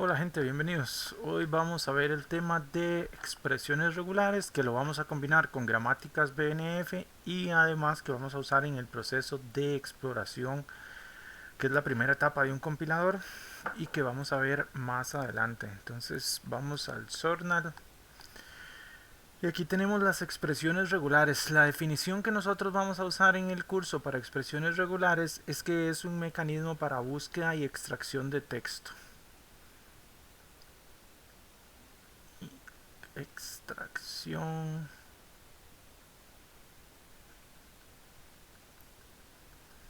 Hola gente, bienvenidos. Hoy vamos a ver el tema de expresiones regulares que lo vamos a combinar con gramáticas BNF y además que vamos a usar en el proceso de exploración, que es la primera etapa de un compilador y que vamos a ver más adelante. Entonces vamos al Journal y aquí tenemos las expresiones regulares. La definición que nosotros vamos a usar en el curso para expresiones regulares es que es un mecanismo para búsqueda y extracción de texto. Extracción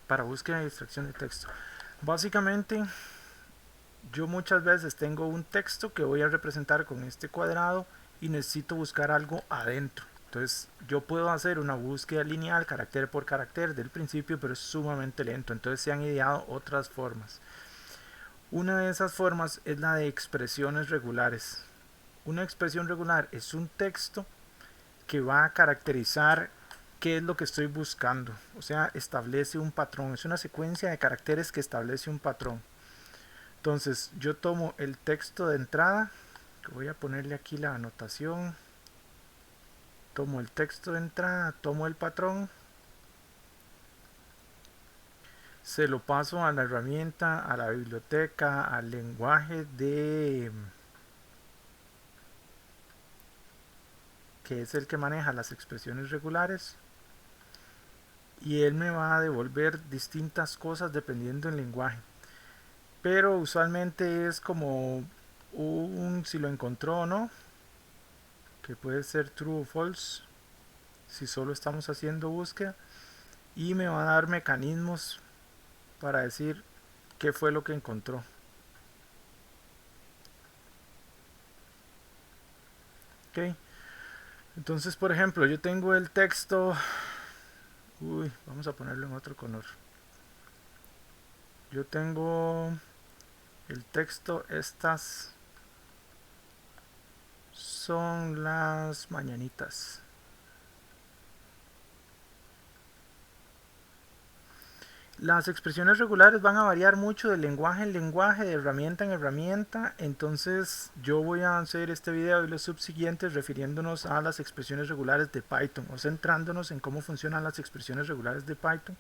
para búsqueda y extracción de texto. Básicamente, yo muchas veces tengo un texto que voy a representar con este cuadrado y necesito buscar algo adentro. Entonces, yo puedo hacer una búsqueda lineal, carácter por carácter, del principio, pero es sumamente lento. Entonces, se han ideado otras formas. Una de esas formas es la de expresiones regulares. Una expresión regular es un texto que va a caracterizar qué es lo que estoy buscando. O sea, establece un patrón. Es una secuencia de caracteres que establece un patrón. Entonces, yo tomo el texto de entrada. Voy a ponerle aquí la anotación. Tomo el texto de entrada, tomo el patrón. Se lo paso a la herramienta, a la biblioteca, al lenguaje de que es el que maneja las expresiones regulares, y él me va a devolver distintas cosas dependiendo del lenguaje. Pero usualmente es como un si lo encontró o no, que puede ser true o false si solo estamos haciendo búsqueda, y me va a dar mecanismos para decir qué fue lo que encontró. Ok, entonces por ejemplo yo tengo el texto, vamos a ponerlo en otro color. Yo tengo el texto, estas son las mañanitas. Las expresiones regulares van a variar mucho de lenguaje en lenguaje, de herramienta en herramienta. Entonces yo voy a hacer este video y los subsiguientes refiriéndonos a las expresiones regulares de Python, o centrándonos en cómo funcionan las expresiones regulares de Python,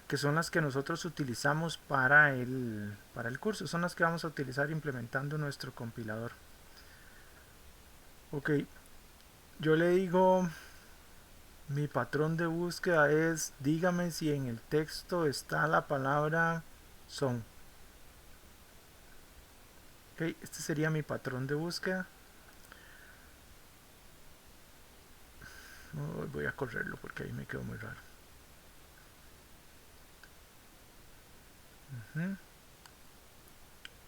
que son las que nosotros utilizamos para el curso. Son las que vamos a utilizar implementando nuestro compilador. Ok, yo le digo, mi patrón de búsqueda es, dígame si en el texto está la palabra son. Ok, este sería mi patrón de búsqueda. No, voy a correrlo porque ahí me quedó muy raro.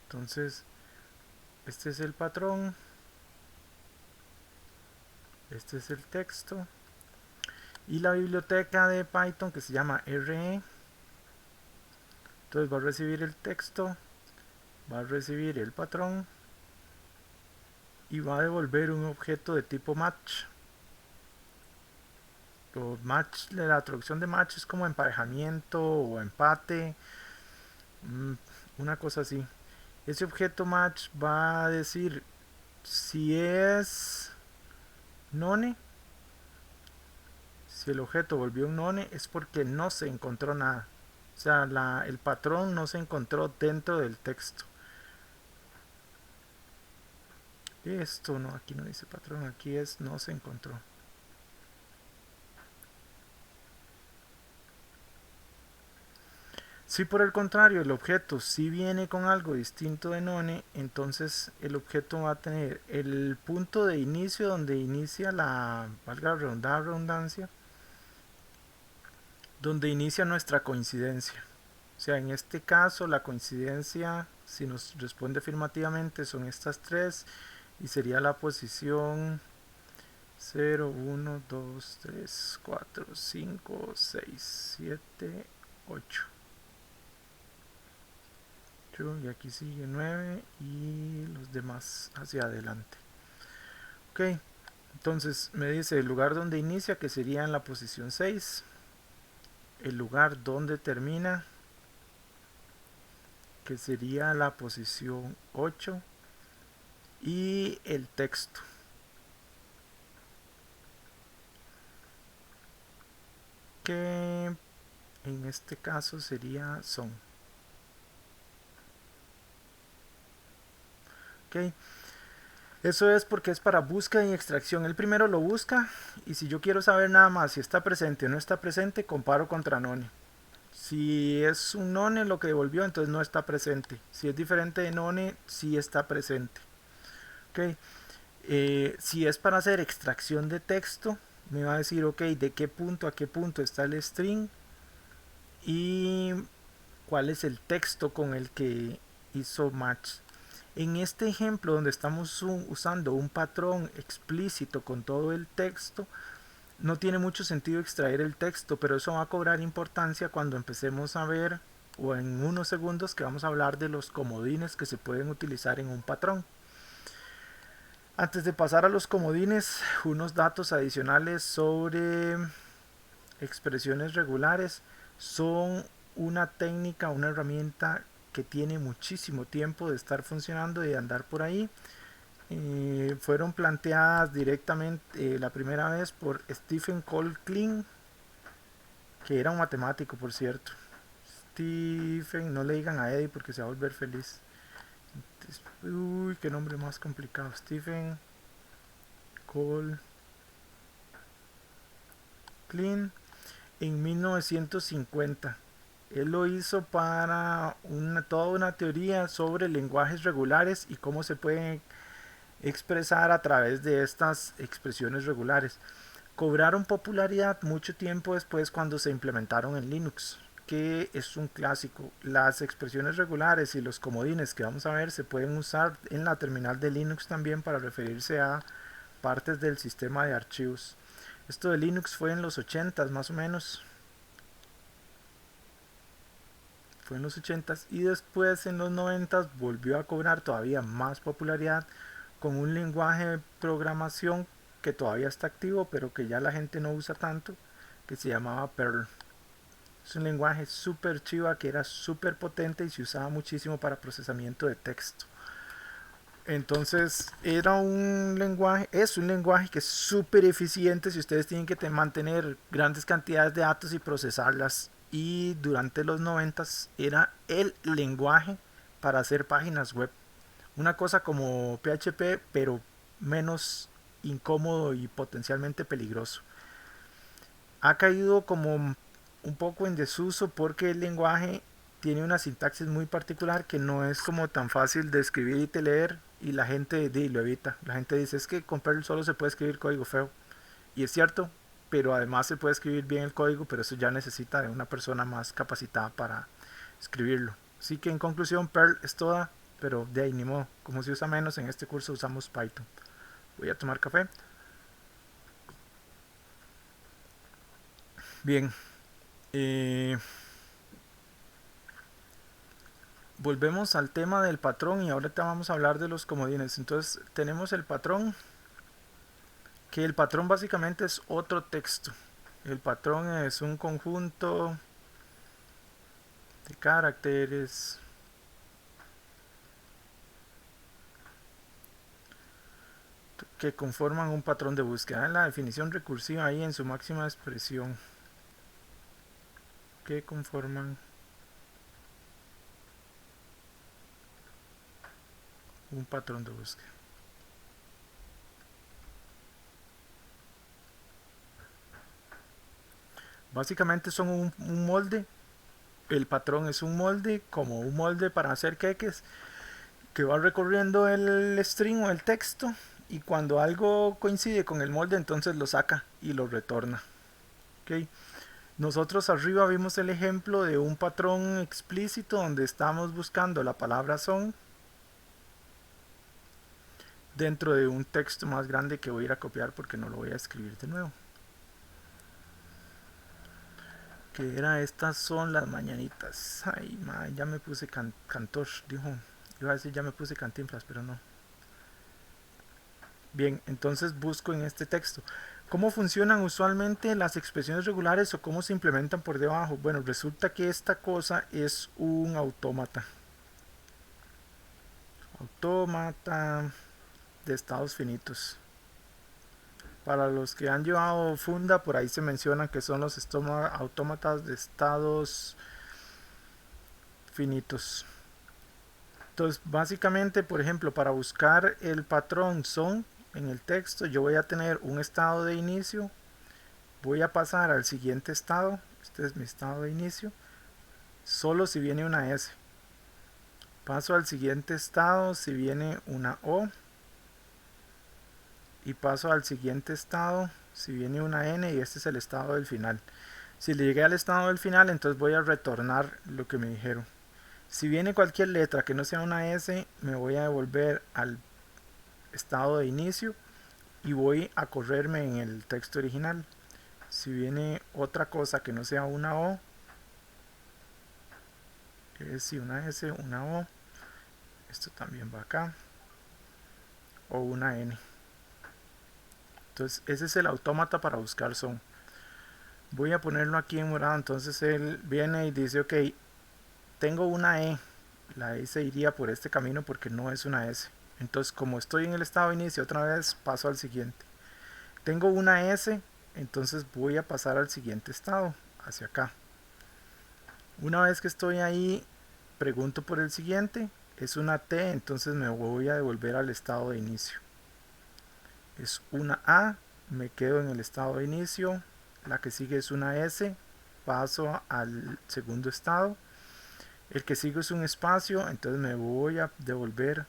Entonces, este es el patrón. Este es el texto. Y la biblioteca de Python que se llama RE. Entonces va a recibir el texto, va a recibir el patrón y va a devolver un objeto de tipo match. O match, la traducción de match es como emparejamiento o empate, una cosa así. Ese objeto match va a decir si es none. Si el objeto volvió un none es porque no se encontró nada. O sea, el patrón no se encontró dentro del texto. Esto no, aquí no dice patrón, aquí es no se encontró. Si por el contrario el objeto sí viene con algo distinto de none, entonces el objeto va a tener el punto de inicio donde inicia valga la redundancia, donde inicia nuestra coincidencia. O sea, en este caso la coincidencia, si nos responde afirmativamente, son estas tres y sería la posición 0, 1, 2, 3, 4, 5, 6, 7, 8. Y aquí sigue 9 y los demás hacia adelante. Ok, entonces me dice el lugar donde inicia, que sería en la posición 6, el lugar donde termina, que sería la posición 8, y el texto, que en este caso sería son. Ok, eso es porque es para búsqueda y extracción. El primero lo busca y si yo quiero saber nada más si está presente o no está presente, comparo contra none. Si es un none lo que devolvió, entonces no está presente. Si es diferente de none, sí está presente. Ok, si es para hacer extracción de texto, me va a decir, ok, de qué punto a qué punto está el string y cuál es el texto con el que hizo match. En este ejemplo donde estamos usando un patrón explícito con todo el texto, no tiene mucho sentido extraer el texto, pero eso va a cobrar importancia cuando empecemos a ver, o en unos segundos que vamos a hablar de los comodines que se pueden utilizar en un patrón. Antes de pasar a los comodines, unos datos adicionales sobre expresiones regulares. Son una técnica, una herramienta que tiene muchísimo tiempo de estar funcionando y de andar por ahí. Fueron planteadas directamente la primera vez por Stephen Cole Klein, que era un matemático, por cierto. Stephen, no le digan a Eddie porque se va a volver feliz. Uy, qué nombre más complicado. Stephen Cole Klein en 1950. Él lo hizo para toda una teoría sobre lenguajes regulares y cómo se pueden expresar a través de estas expresiones regulares. Cobraron popularidad mucho tiempo después cuando se implementaron en Linux, que es un clásico. Las expresiones regulares y los comodines que vamos a ver se pueden usar en la terminal de Linux también para referirse a partes del sistema de archivos. Esto de Linux fue en los 80s más o menos. Fue en los 80s y después en los 90s volvió a cobrar todavía más popularidad con un lenguaje de programación que todavía está activo pero que ya la gente no usa tanto, que se llamaba Perl. Es un lenguaje súper chiva que era súper potente y se usaba muchísimo para procesamiento de texto. Entonces era un lenguaje, es un lenguaje que es súper eficiente si ustedes tienen que mantener grandes cantidades de datos y procesarlas. Y durante los 90 era el lenguaje para hacer páginas web. Una cosa como PHP, pero menos incómodo y potencialmente peligroso. Ha caído como un poco en desuso porque el lenguaje tiene una sintaxis muy particular que no es como tan fácil de escribir y de leer y la gente lo evita. La gente dice es que con Perl solo se puede escribir código feo. Y es cierto, pero además se puede escribir bien el código, pero eso ya necesita de una persona más capacitada para escribirlo. Así que en conclusión, Perl es toda, pero de ahí ni modo. Como se usa menos, en este curso usamos Python. Voy a tomar café. Bien, eh, volvemos al tema del patrón y ahorita vamos a hablar de los comodines. Entonces tenemos el patrón, que el patrón básicamente es otro texto. El patrón es un conjunto de caracteres que conforman un patrón de búsqueda. En la definición recursiva ahí en su máxima expresión, que conforman un patrón de búsqueda. Básicamente son un molde. El patrón es un molde, como un molde para hacer queques, que va recorriendo el string o el texto y cuando algo coincide con el molde entonces lo saca y lo retorna. ¿Okay? Nosotros arriba vimos el ejemplo de un patrón explícito donde estamos buscando la palabra son dentro de un texto más grande que voy a ir a copiar porque no lo voy a escribir de nuevo. Que era estas son las mañanitas. Ay, ya me puse cantor, dijo. Iba a decir ya me puse cantinflas, pero no. Bien, entonces busco en este texto. ¿Cómo funcionan usualmente las expresiones regulares o cómo se implementan por debajo? Bueno, resulta que esta cosa es un autómata. Autómata. de estados finitos. Para los que han llevado funda, por ahí se mencionan que son los autómatas de estados finitos. Entonces, básicamente, por ejemplo, para buscar el patrón son en el texto, yo voy a tener un estado de inicio, voy a pasar al siguiente estado, este es mi estado de inicio, solo si viene una S. Paso al siguiente estado si viene una O. Y paso al siguiente estado si viene una N, y este es el estado del final. Si le llegué al estado del final, entonces voy a retornar lo que me dijeron. Si viene cualquier letra que no sea una S, me voy a devolver al estado de inicio y voy a correrme en el texto original. Si viene otra cosa que no sea una O, es si una S, una O, esto también va acá, o una N. Entonces ese es el autómata para buscar son. Voy a ponerlo aquí en morado. Entonces él viene y dice, ok, tengo una E, la E se iría por este camino porque no es una S. Entonces, como estoy en el estado de inicio, otra vez paso al siguiente. Tengo una S, entonces voy a pasar al siguiente estado, hacia acá. Una vez que estoy ahí, pregunto por el siguiente, es una T, entonces me voy a devolver al estado de inicio. Es una A, me quedo en el estado de inicio. La que sigue es una S, paso al segundo estado. El que sigue es un espacio, entonces me voy a devolver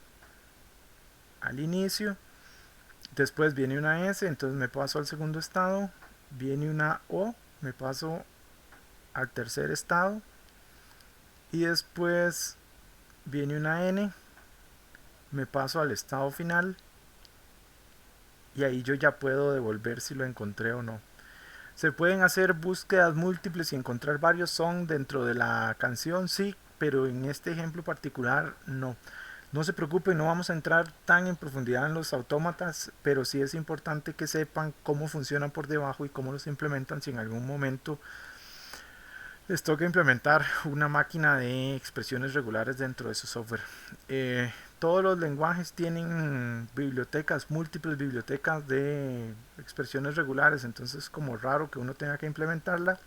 al inicio. Después viene una S, entonces me paso al segundo estado. Viene una O, me paso al tercer estado. Y después viene una N, me paso al estado final. Y ahí yo ya puedo devolver si lo encontré o no. Se pueden hacer búsquedas múltiples y encontrar varios son dentro de la canción, sí, pero en este ejemplo particular no. No se preocupen, no vamos a entrar tan en profundidad en los autómatas, pero sí es importante que sepan cómo funcionan por debajo y cómo los implementan si en algún momento les toca implementar una máquina de expresiones regulares dentro de su software. Todos los lenguajes tienen bibliotecas, múltiples bibliotecas de expresiones regulares, entonces es como raro que uno tenga que implementarla.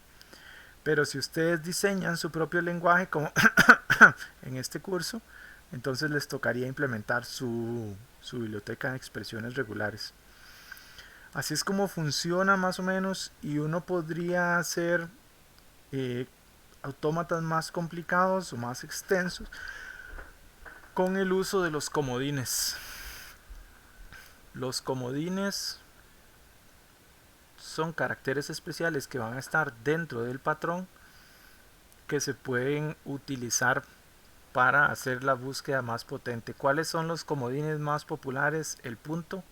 Pero si ustedes diseñan su propio lenguaje, como en este curso, entonces les tocaría implementar su biblioteca de expresiones regulares. Así es como funciona más o menos, y uno podría hacer autómatas más complicados o más extensos con el uso de los comodines. Los comodines son caracteres especiales que van a estar dentro del patrón que se pueden utilizar para hacer la búsqueda más potente. ¿Cuáles son los comodines más populares? El punto.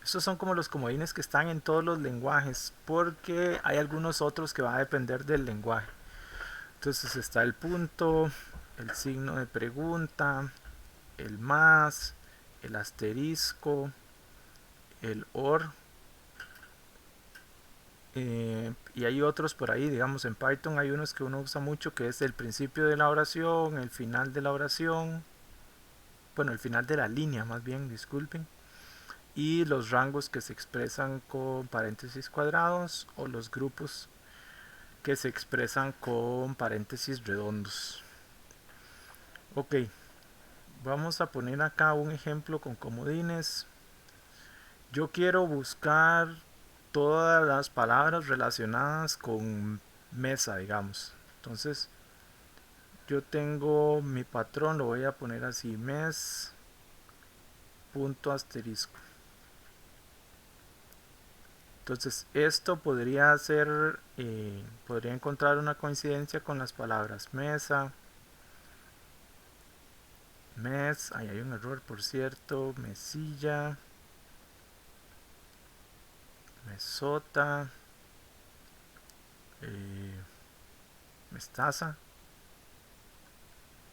Estos son como los comodines que están en todos los lenguajes, porque hay algunos otros que van a depender del lenguaje. Entonces está el punto, el signo de pregunta, el más, el asterisco, el or, y hay otros por ahí. Digamos, en Python hay unos que uno usa mucho, que es el principio de la oración, el final de la oración, bueno, el final de la línea más bien, disculpen, y los rangos que se expresan con paréntesis cuadrados, o los grupos que se expresan con paréntesis redondos. Ok, vamos a poner acá un ejemplo con comodines. Yo quiero buscar todas las palabras relacionadas con mesa, digamos. Entonces yo tengo mi patrón, lo voy a poner así: mes punto asterisco. Entonces esto podría ser, podría encontrar una coincidencia con las palabras mesa, mes, ahí hay un error por cierto, mesilla, mesota, mestaza.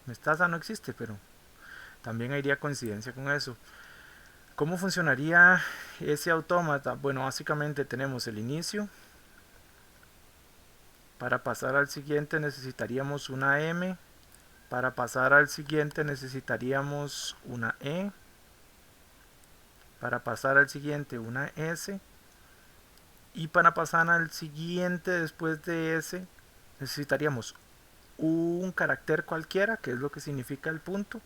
Mestaza no existe, pero también habría coincidencia con eso. ¿Cómo funcionaría ese autómata? Bueno, básicamente tenemos el inicio. Para pasar al siguiente necesitaríamos una M. Para pasar al siguiente necesitaríamos una E. para pasar al siguiente una S, y para pasar al siguiente después de S necesitaríamos un carácter cualquiera, que es lo que significa el punto,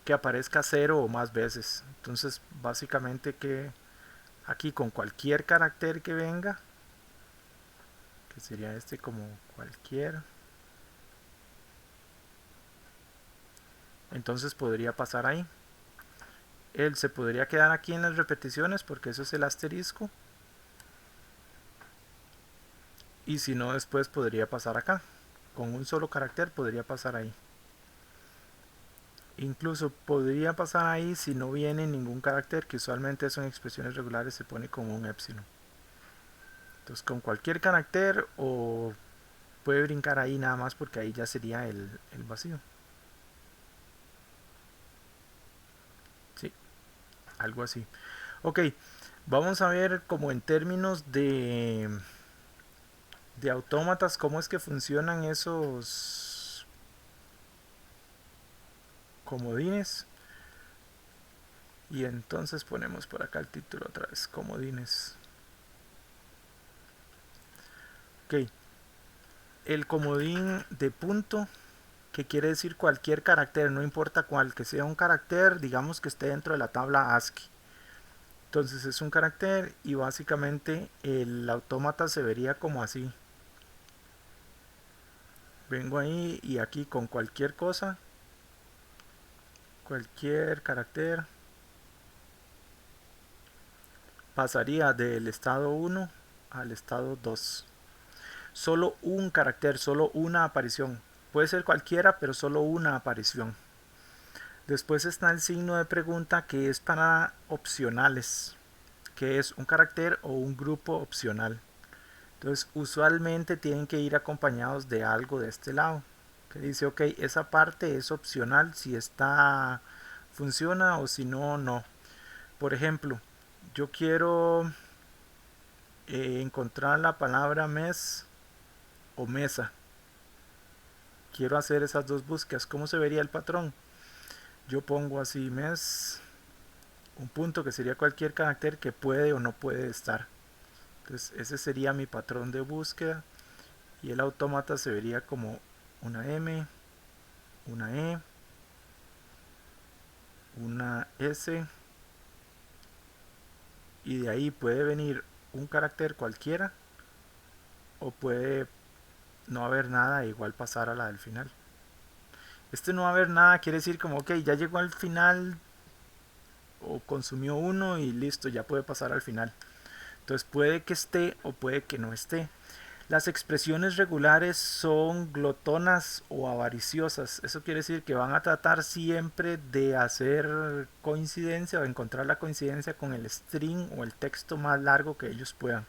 que aparezca 0 o más veces. Entonces básicamente que aquí con cualquier carácter que venga, que sería este como cualquier, entonces podría pasar ahí. Él se podría quedar aquí en las repeticiones porque eso es el asterisco, y si no después podría pasar acá. Con un solo carácter podría pasar ahí. Incluso podría pasar ahí si no viene ningún carácter, que usualmente son expresiones regulares, se pone como un epsilon. Entonces con cualquier carácter, o puede brincar ahí nada más porque ahí ya sería el vacío. Sí, algo así. Ok, vamos a ver como en términos de autómatas cómo es que funcionan esos comodines. Y entonces ponemos por acá el título otra vez, comodines. Ok, el comodín de punto, que quiere decir cualquier carácter, no importa cuál, que sea un carácter, digamos que esté dentro de la tabla ASCII. Entonces es un carácter y básicamente el autómata se vería como así. Vengo ahí y aquí con cualquier cosa, cualquier carácter, pasaría del estado 1 al estado 2. Solo un carácter, solo una aparición. Puede ser cualquiera, pero solo una aparición. Después está el signo de pregunta, que es para opcionales, que es un carácter o un grupo opcional. Entonces usualmente tienen que ir acompañados de algo de este lado, que dice ok, esa parte es opcional, si está funciona, o si no, no. Por ejemplo, yo quiero encontrar la palabra mes o mesa. Quiero hacer esas dos búsquedas. ¿Cómo se vería el patrón? Yo pongo así mes, un punto que sería cualquier carácter que puede o no puede estar. Entonces ese sería mi patrón de búsqueda, y el autómata se vería como una M, una E, una S, y de ahí puede venir un carácter cualquiera, o puede no haber nada e igual pasar a la del final. Este no haber nada quiere decir como ok, ya llegó al final o consumió uno y listo, ya puede pasar al final. Entonces puede que esté o puede que no esté. Las expresiones regulares son glotonas o avariciosas. Eso quiere decir que van a tratar siempre de hacer coincidencia o encontrar la coincidencia con el string o el texto más largo que ellos puedan.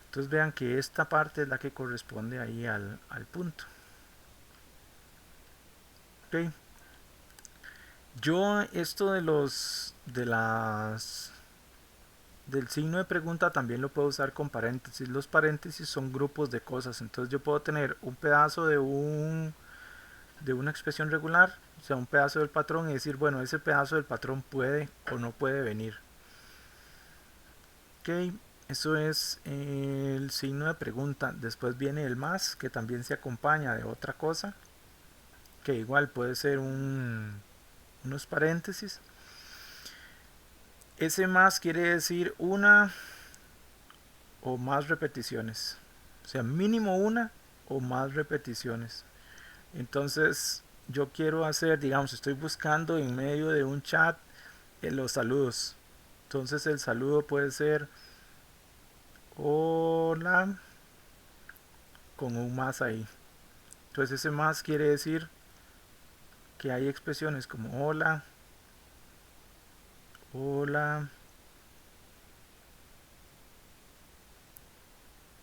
Entonces vean que esta parte es la que corresponde ahí al punto. Okay. Yo esto del signo de pregunta también lo puedo usar con paréntesis. Los paréntesis son grupos de cosas. Entonces yo puedo tener un pedazo de una expresión regular, o sea, un pedazo del patrón, y decir, bueno, ese pedazo del patrón puede o no puede venir. Ok, eso es el signo de pregunta. Después viene el más, que también se acompaña de otra cosa, que igual puede ser unos paréntesis. Ese más quiere decir una o más repeticiones, o sea, mínimo una o más repeticiones. Entonces yo quiero hacer, digamos, estoy buscando en medio de un chat los saludos. Entonces el saludo puede ser hola con un más ahí. Entonces ese más quiere decir que hay expresiones como hola, hola,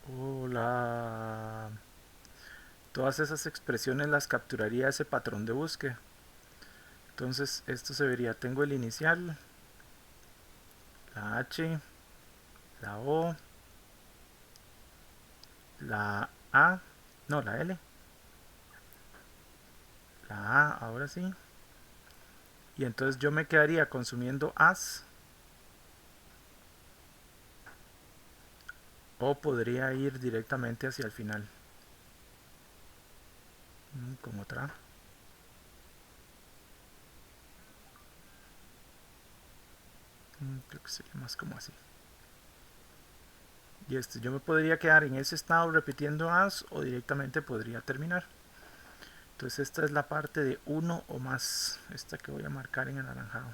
hola. Todas esas expresiones las capturaría ese patrón de búsqueda. Entonces esto se vería, tengo el inicial, la H, la O, la A, no, la L, la A, ahora sí. Y entonces yo me quedaría consumiendo as o podría ir directamente hacia el final con otra. Creo que sería más como así. Y yo me podría quedar en ese estado repitiendo as o directamente podría terminar. Entonces esta es la parte de uno o más, esta que voy a marcar en anaranjado.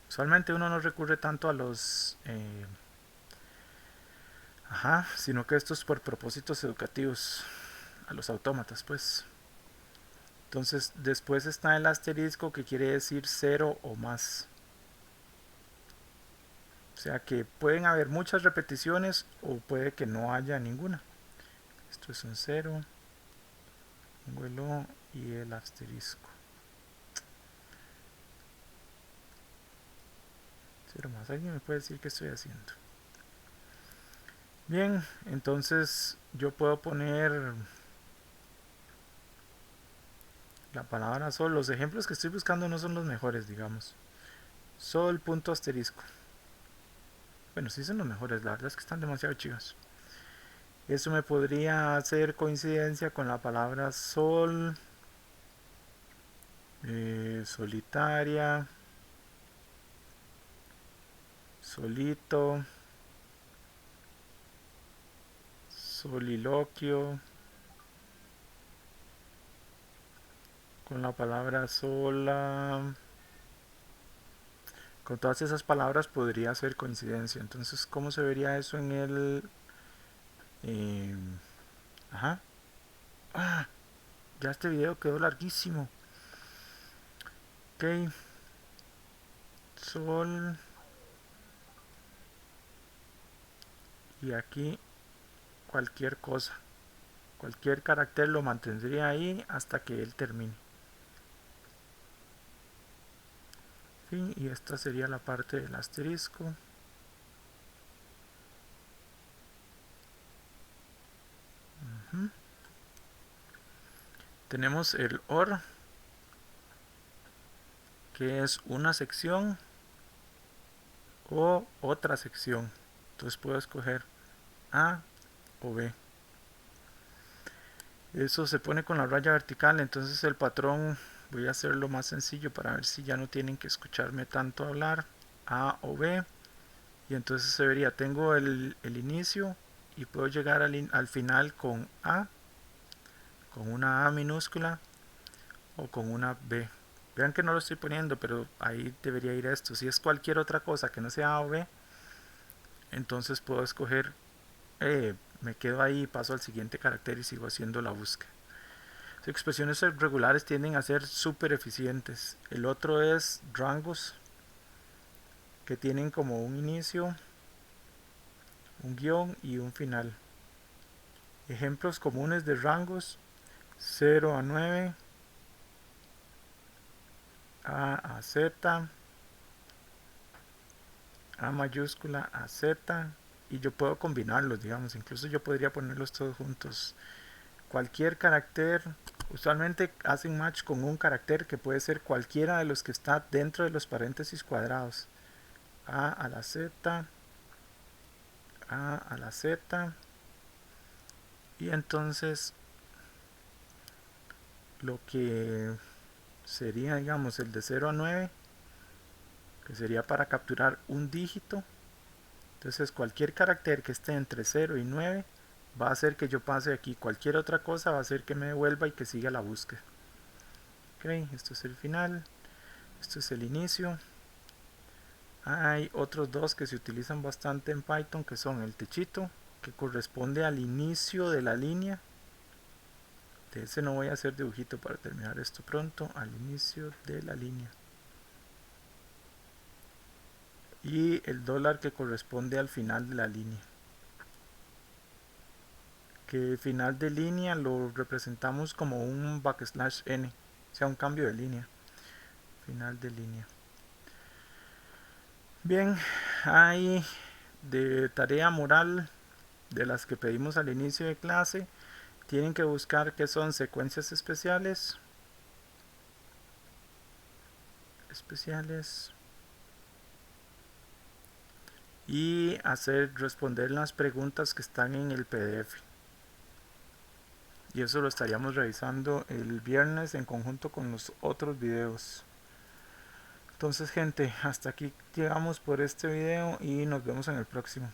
Usualmente uno no recurre tanto a los sino que esto es por propósitos educativos, a los autómatas pues. Entonces después está el asterisco, que quiere decir 0 o más. O sea que pueden haber muchas repeticiones o puede que no haya ninguna. Esto es un 0, pongo el O y el asterisco. 0 más. ¿Alguien me puede decir qué estoy haciendo? Bien, entonces yo puedo poner la palabra sol. Los ejemplos que estoy buscando no son los mejores, digamos. Sol, punto, asterisco. Bueno, sí son los mejores, la verdad es que están demasiado chivas. Eso me podría hacer coincidencia con la palabra sol, solitaria, solito, soliloquio, con la palabra sola. Con todas esas palabras podría hacer coincidencia. Entonces, ¿cómo se vería eso en el... Eh, ajá. Ah, ya este video quedó larguísimo. Ok. Sol. Y aquí cualquier cosa. Cualquier carácter lo mantendría ahí hasta que él termine. Fin, y esta sería la parte del asterisco. Tenemos el OR, que es una sección o otra sección. Entonces puedo escoger A o B. Eso se pone con la raya vertical, entonces el patrón voy a hacerlo más sencillo para ver si ya no tienen que escucharme tanto hablar. A o B, y entonces se vería, tengo el inicio y puedo llegar al final con A, con una A minúscula o con una B. Vean que no lo estoy poniendo, pero ahí debería ir esto. Si es cualquier otra cosa que no sea A o B, entonces puedo escoger, me quedo ahí, paso al siguiente carácter y sigo haciendo la búsqueda. Las expresiones regulares tienden a ser súper eficientes. El otro es rangos, que tienen como un inicio, un guión y un final. Ejemplos comunes de rangos: 0 a 9, A Z, A mayúscula a Z, y yo puedo combinarlos, digamos, incluso yo podría ponerlos todos juntos. Cualquier carácter, usualmente hacen match con un carácter que puede ser cualquiera de los que está dentro de los paréntesis cuadrados. A la Z, A la Z, y entonces lo que sería, digamos, el de 0 a 9, que sería para capturar un dígito. Entonces cualquier carácter que esté entre 0 y 9 va a hacer que yo pase aquí. Cualquier otra cosa va a hacer que me devuelva y que siga la búsqueda. Ok, esto es el final, esto es el inicio. Hay otros dos que se utilizan bastante en Python, que son el techito, que corresponde al inicio de la línea. De ese no voy a hacer dibujito para terminar esto pronto. Al inicio de la línea. Y el dólar, que corresponde al final de la línea. Que el final de línea lo representamos como un backslash n, o sea, un cambio de línea. Final de línea. Bien, hay de tarea moral de las que pedimos al inicio de clase. Tienen que buscar qué son secuencias especiales. y responder las preguntas que están en el PDF. Y eso lo estaríamos revisando el viernes en conjunto con los otros videos. Entonces, gente, hasta aquí llegamos por este video y nos vemos en el próximo.